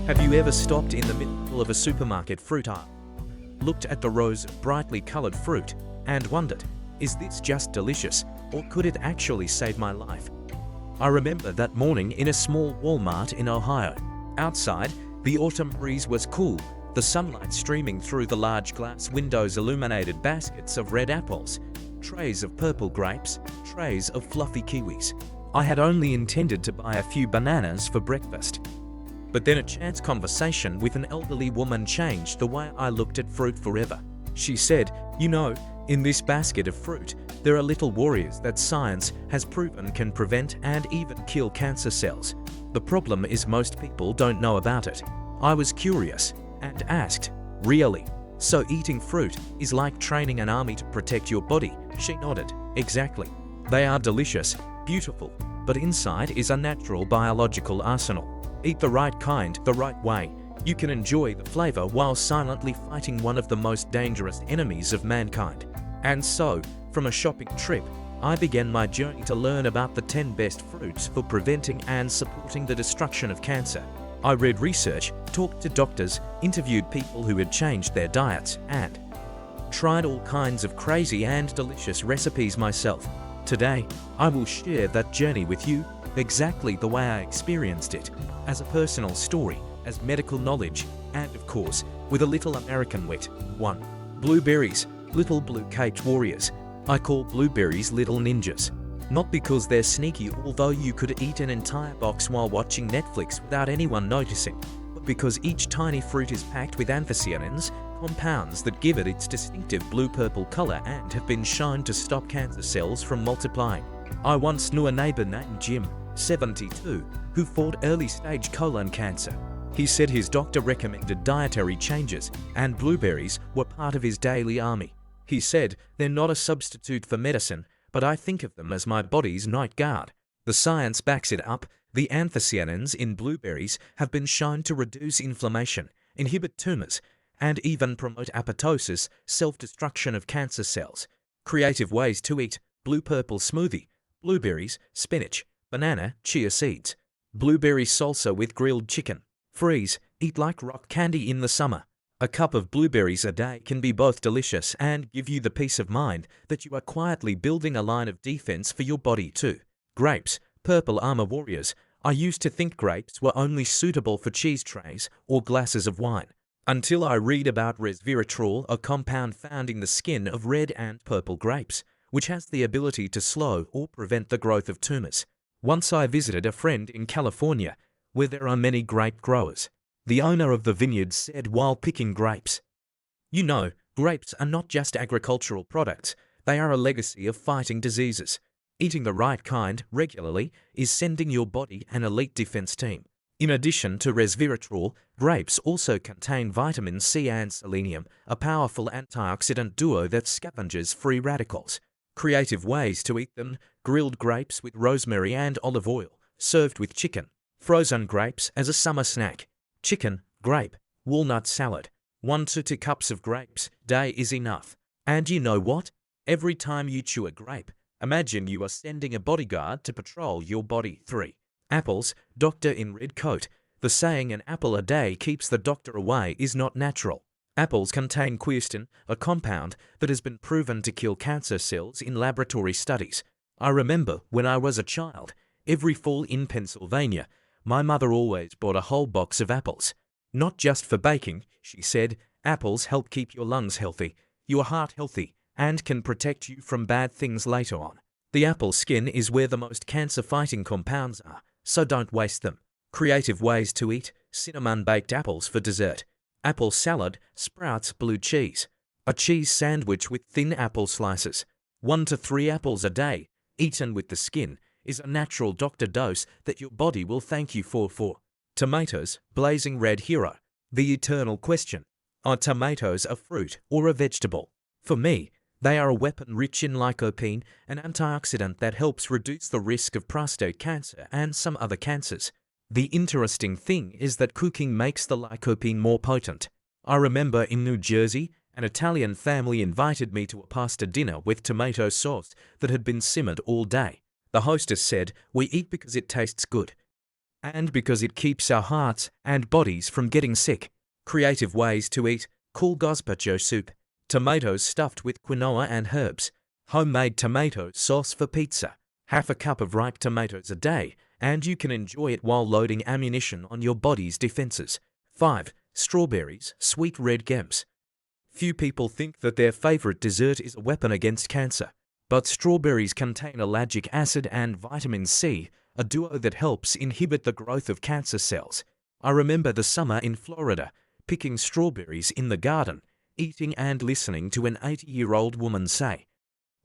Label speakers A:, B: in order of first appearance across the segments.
A: Have you ever stopped in the middle of a supermarket fruit aisle, looked at the rows of brightly colored fruit, and wondered, is this just delicious, or could it actually save my life? I remember that morning in a small Walmart in Ohio. Outside, the autumn breeze was cool, the sunlight streaming through the large glass windows illuminated baskets of red apples, trays of purple grapes, trays of fluffy kiwis. I had only intended to buy a few bananas for breakfast. But then a chance conversation with an elderly woman changed the way I looked at fruit forever. She said, "You know, in this basket of fruit, there are little warriors that science has proven can prevent and even kill cancer cells. The problem is most people don't know about it." I was curious and asked, "Really? So eating fruit is like training an army to protect your body?" She nodded. "Exactly. They are delicious, beautiful, but inside is a natural biological arsenal. Eat the right kind, the right way. You can enjoy the flavor while silently fighting one of the most dangerous enemies of mankind." And so, from a shopping trip, I began my journey to learn about the 10 best fruits for preventing and supporting the destruction of cancer. I read research, talked to doctors, interviewed people who had changed their diets, and tried all kinds of crazy and delicious recipes myself. Today, I will share that journey with you exactly the way I experienced it, as a personal story, as medical knowledge, and of course, with a little American wit. 1. Blueberries, little blue-caped warriors. I call blueberries little ninjas. Not because they're sneaky, although you could eat an entire box while watching Netflix without anyone noticing, but because each tiny fruit is packed with anthocyanins, compounds that give it its distinctive blue-purple color and have been shown to stop cancer cells from multiplying. I once knew a neighbor named Jim, 72, who fought early-stage colon cancer. He said his doctor recommended dietary changes, and blueberries were part of his daily army. He said, "They're not a substitute for medicine, but I think of them as my body's night guard." The science backs it up. The anthocyanins in blueberries have been shown to reduce inflammation, inhibit tumors, and even promote apoptosis, self-destruction of cancer cells. Creative ways to eat: blue-purple smoothie, blueberries, spinach, banana, chia seeds. Blueberry salsa with grilled chicken. Freeze, eat like rock candy in the summer. A cup of blueberries a day can be both delicious and give you the peace of mind that you are quietly building a line of defense for your body too. Grapes, purple armor warriors. I used to think grapes were only suitable for cheese trays or glasses of wine, until I read about resveratrol, a compound found in the skin of red and purple grapes, which has the ability to slow or prevent the growth of tumors. Once I visited a friend in California, where there are many grape growers. The owner of the vineyard said while picking grapes, "You know, grapes are not just agricultural products, they are a legacy of fighting diseases. Eating the right kind regularly is sending your body an elite defense team." In addition to resveratrol, grapes also contain vitamin C and selenium, a powerful antioxidant duo that scavenges free radicals. Creative ways to eat them: grilled grapes with rosemary and olive oil, served with chicken. Frozen grapes as a summer snack. Chicken, grape, walnut salad. 1 to 2 cups of grapes day is enough. And you know what? Every time you chew a grape, imagine you are sending a bodyguard to patrol your body. 3. Apples, doctor in red coat. The saying "an apple a day keeps the doctor away" is not natural. Apples contain quercetin, a compound that has been proven to kill cancer cells in laboratory studies. I remember when I was a child, every fall in Pennsylvania, my mother always bought a whole box of apples. "Not just for baking," she said. "Apples help keep your lungs healthy, your heart healthy, and can protect you from bad things later on. The apple skin is where the most cancer-fighting compounds are, so don't waste them." Creative ways to eat: cinnamon-baked apples for dessert. Apple salad, sprouts, blue cheese. A cheese sandwich with thin apple slices. 1 to 3 apples a day, eaten with the skin, is a natural doctor dose that your body will thank you for. 4. Tomatoes, blazing red hero. The eternal question: are tomatoes a fruit or a vegetable? For me, they are a weapon rich in lycopene, an antioxidant that helps reduce the risk of prostate cancer and some other cancers. The interesting thing is that cooking makes the lycopene more potent. I remember in New Jersey, an Italian family invited me to a pasta dinner with tomato sauce that had been simmered all day. The hostess said, "We eat because it tastes good." and because it keeps our hearts and bodies from getting sick. Creative ways to eat: cool gazpacho soup, tomatoes stuffed with quinoa and herbs, homemade tomato sauce for pizza. Half a cup of ripe tomatoes a day, and you can enjoy it while loading ammunition on your body's defenses. 5. Strawberries, sweet red gems. Few people think that their favorite dessert is a weapon against cancer, but strawberries contain ellagic acid and vitamin C, a duo that helps inhibit the growth of cancer cells. I remember the summer in Florida, picking strawberries in the garden, eating and listening to an 80-year-old woman say,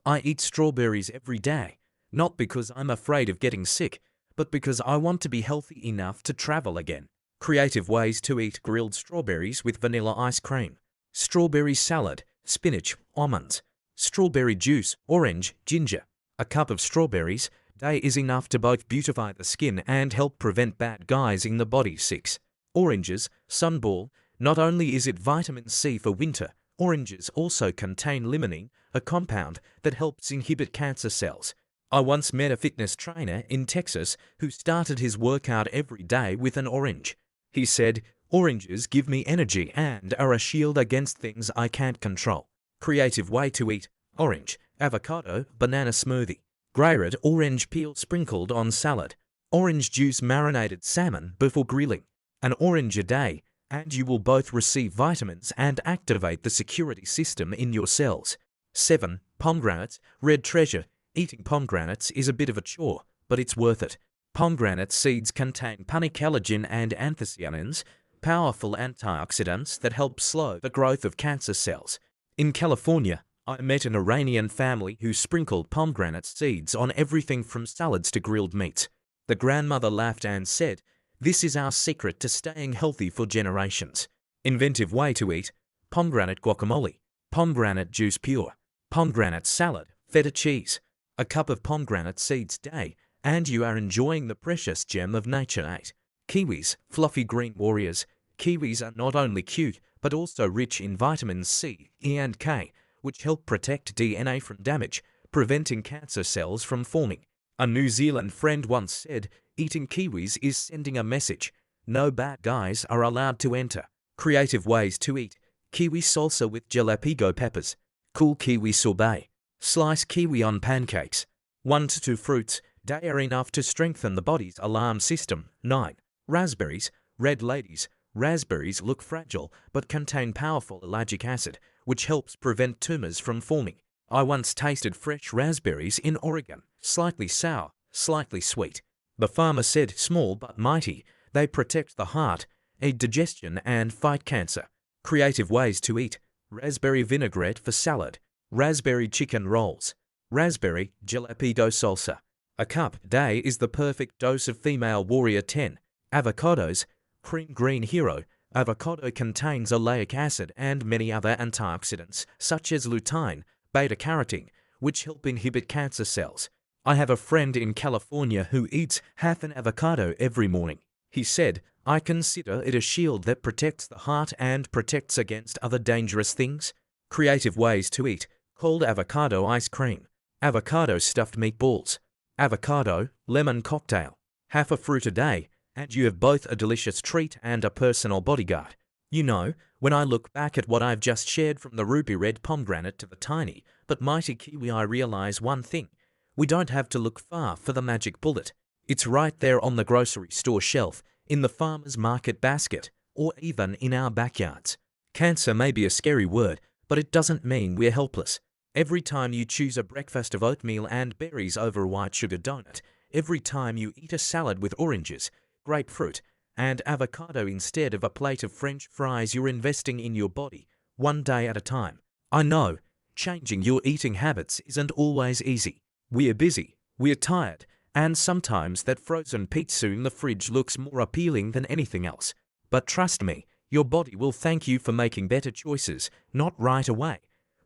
A: "I eat strawberries every day, not because I'm afraid of getting sick, but because I want to be healthy enough to travel again." Creative ways to eat: grilled strawberries with vanilla ice cream, strawberry salad, spinach, almonds, strawberry juice, orange, ginger. A cup of strawberries day is enough to both beautify the skin and help prevent bad guys in the body. 6. Oranges, sunball. Not only is it vitamin C for winter, oranges also contain limonene, a compound that helps inhibit cancer cells. I once met a fitness trainer in Texas who started his workout every day with an orange. He said, "Oranges give me energy and are a shield against things I can't control." Creative way to eat: orange, avocado, banana smoothie, grated orange peel sprinkled on salad, orange juice marinated salmon before grilling. An orange a day, and you will both receive vitamins and activate the security system in your cells. 7. Pomegranates, red treasure. Eating pomegranates is a bit of a chore, but it's worth it. Pomegranate seeds contain panicalagin and anthocyanins, powerful antioxidants that help slow the growth of cancer cells. In California, I met an Iranian family who sprinkled pomegranate seeds on everything from salads to grilled meats. The grandmother laughed and said, "This is our secret to staying healthy for generations." Inventive way to eat: pomegranate guacamole, pomegranate juice pure, pomegranate salad, feta cheese. A cup of pomegranate seeds day, and you are enjoying the precious gem of nature. 8. Kiwis, fluffy green warriors. Kiwis are not only cute, but also rich in vitamins C, E and K, which help protect DNA from damage, preventing cancer cells from forming. A New Zealand friend once said, "Eating kiwis is sending a message. No bad guys are allowed to enter." Creative ways to eat: kiwi salsa with jalapeno peppers, cool kiwi sorbet, slice kiwi on pancakes. 1 to 2 fruits day are enough to strengthen the body's alarm system. 9. Raspberries, red ladies. Raspberries look fragile but contain powerful ellagic acid, which helps prevent tumors from forming. I once tasted fresh raspberries in Oregon, slightly sour, slightly sweet. The farmer said, "Small but mighty, they protect the heart, aid digestion and fight cancer." Creative ways to eat: raspberry vinaigrette for salad, raspberry chicken rolls, raspberry jalapeno salsa. A cup a day is the perfect dose of female warrior. 10. Avocados, cream green hero. Avocado contains oleic acid and many other antioxidants, such as lutein, beta-carotene, which help inhibit cancer cells. I have a friend in California who eats half an avocado every morning. He said, "I consider it a shield that protects the heart and protects against other dangerous things." Creative ways to eat: cold avocado ice cream, avocado stuffed meatballs, avocado lemon cocktail. Half a fruit a day, and you have both a delicious treat and a personal bodyguard. You know, when I look back at what I've just shared, from the ruby red pomegranate to the tiny but mighty kiwi, I realize one thing: we don't have to look far for the magic bullet. It's right there on the grocery store shelf, in the farmer's market basket, or even in our backyards. Cancer may be a scary word, but it doesn't mean we're helpless. Every time you choose a breakfast of oatmeal and berries over a white sugar donut, every time you eat a salad with oranges, grapefruit, and avocado instead of a plate of French fries, you're investing in your body, one day at a time. I know, changing your eating habits isn't always easy. We're busy, we're tired, and sometimes that frozen pizza in the fridge looks more appealing than anything else. But trust me, your body will thank you for making better choices, not right away,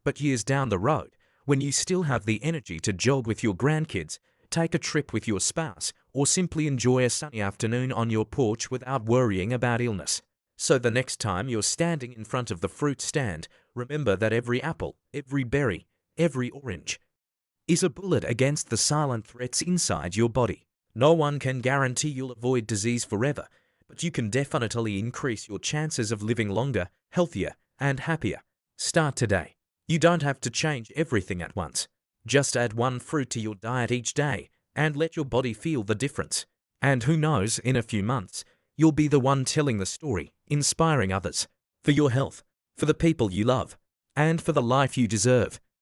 A: but years down the road, when you still have the energy to jog with your grandkids, take a trip with your spouse, or simply enjoy a sunny afternoon on your porch without worrying about illness. So the next time you're standing in front of the fruit stand, remember that every apple, every berry, every orange is a bullet against the silent threats inside your body. No one can guarantee you'll avoid disease forever, but you can definitely increase your chances of living longer, healthier, and happier. Start today. You don't have to change everything at once. Just add one fruit to your diet each day and let your body feel the difference. And who knows, in a few months, you'll be the one telling the story, inspiring others. For your health, for the people you love, and for the life you deserve.